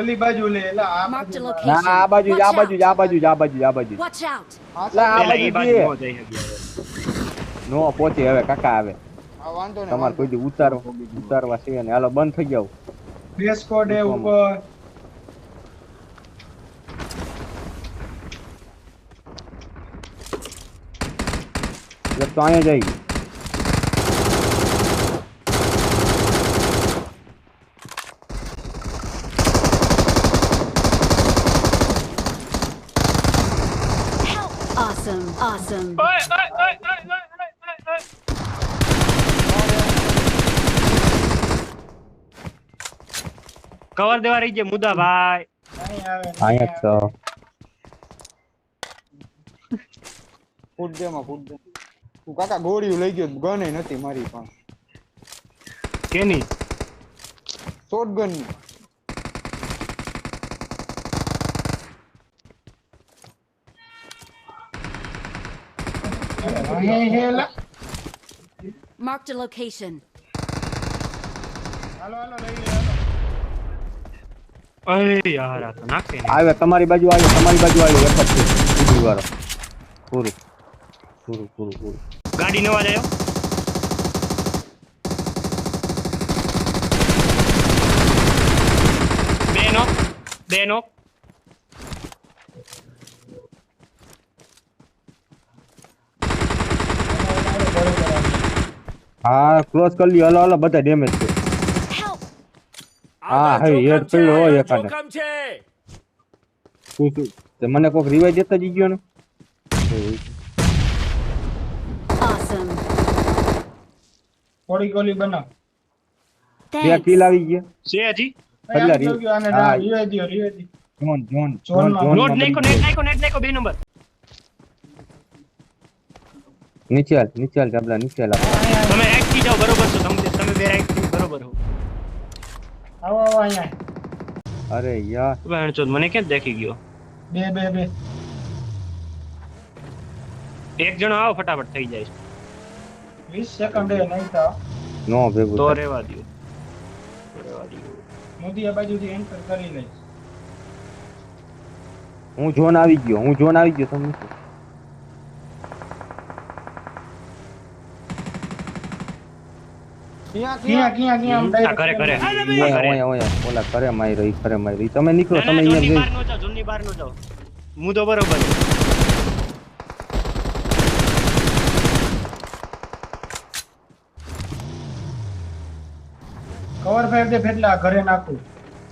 ઓલી બાજુ લે એટલે આ Marked a બાજુ ના location. આ બાજુ Watch આ બાજુ out. આ બાજુ આ બાજુ આ બાજુ Watch out. લા આ પેલા એ બાજુ બાજુ જે નો જઈ શક્યા નો પહોંચે હવે કાકા આવે હા વાંધો ને તમારે કોઈ દી ઉતારવા છે ને હાલો બંધ થઈ જાવ બે સ્કોડ એ ઉપર એક તો અહીંયા જઈ Awesome. Awesome. ઓય ઓય ઓય ઓય ઓય કવર દેવા રહી છે મુદ્દા ભાઈ અહીં આવે અહીંયા જ છો ફૂટ દે માં ફૂટ દે તું કાકા ગોળીઓ લઈ ગયો ગન એ નથી મારી પણ કેની શોટગન ની અહીં હેલા Marked a location. હાલો હાલો લઈ લે હાલો અરે યાર આ તો નાખે ને આવે તમારી બાજુ આવ્યો એક જ છે બીજી વાળો પૂરું પૂરું પૂરું પૂરું ગાડી નવા જાય બે નો હા ક્લોઝ કરી લ્યો હાલો હાલો બધા ડેમેજ છે Help. હા હવે હેડ પડ્યો હોય એકાને શું તે મને કોક રિવાઇવ દેતા જ ગયો ને Awesome. થોડી ગોલી બનાવ બે Thanks. કિલ આવી ગયા છે હજી પહેલા અહીં આવી ગયો આને હા. રીવે દ્યો જોન જોન ઝોનમાં. નોટ નાખો બે નંબર નીચે હાલ ડાબલા નીચે હાલ તમે રાઈટ થી જાઓ બરોબર છો તમે બે રાઈટ થી બરોબર હો આવો આવો અહીંયા અરે યાર ભાઈ ચોદ મને કેમ દેખી ગયો બે એક જણો આવો ફટાફટ થઈ જાય 20 સેકન્ડ એ નહીં થાવ નો ભેગું તો થાય. રેવા દો મોદી આ બાજુથી એન્ટર કરી લઈશ હું જોન આવી ગયો તમને શું? ક્યાં આમ આ કરે ઓયા ઓલા કરે મારી રહી તમે નીકળો તમે ઝોનની અહીંયા બહાર નો જાઓ ઝોનની બહાર નો જાઓ હું તો બરોબર કવર ફેર દે ફેટલા ઘરે નાખું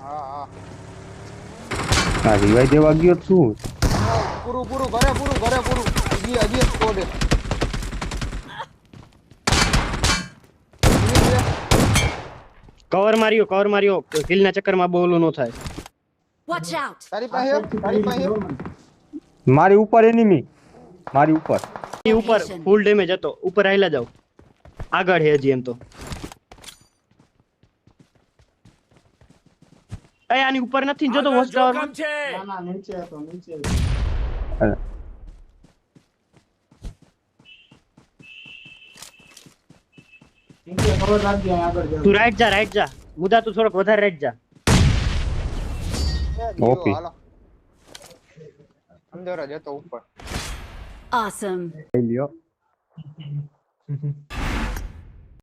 હા હા હા રિવાઇવ દેવા ગયો તો શું પૂરું ઘરે હજી સ્કોડ કવર માર્યો કિલ ના ચક્કર માં બોલું નો થાય Watch out. તારી પાસે મારી ઉપર એનિમી મારી ઉપર એ ઉપર ફૂલ ડેમેજ હતો ઉપર આયલા જાવ આગળ હે હજી એમ તો એ આની ઉપર નથી જો તો વોચ ટાવર ના નીચે હતો નીચે અરે, ખબર રાખજે અહીં આગળ જાવ તું રાઈટ જા મુદા તું થોડોક વધારે રાઈટ જા ઓપી. હાલો અંદર જ હતો ઉપર Awesome. લઈ લ્યો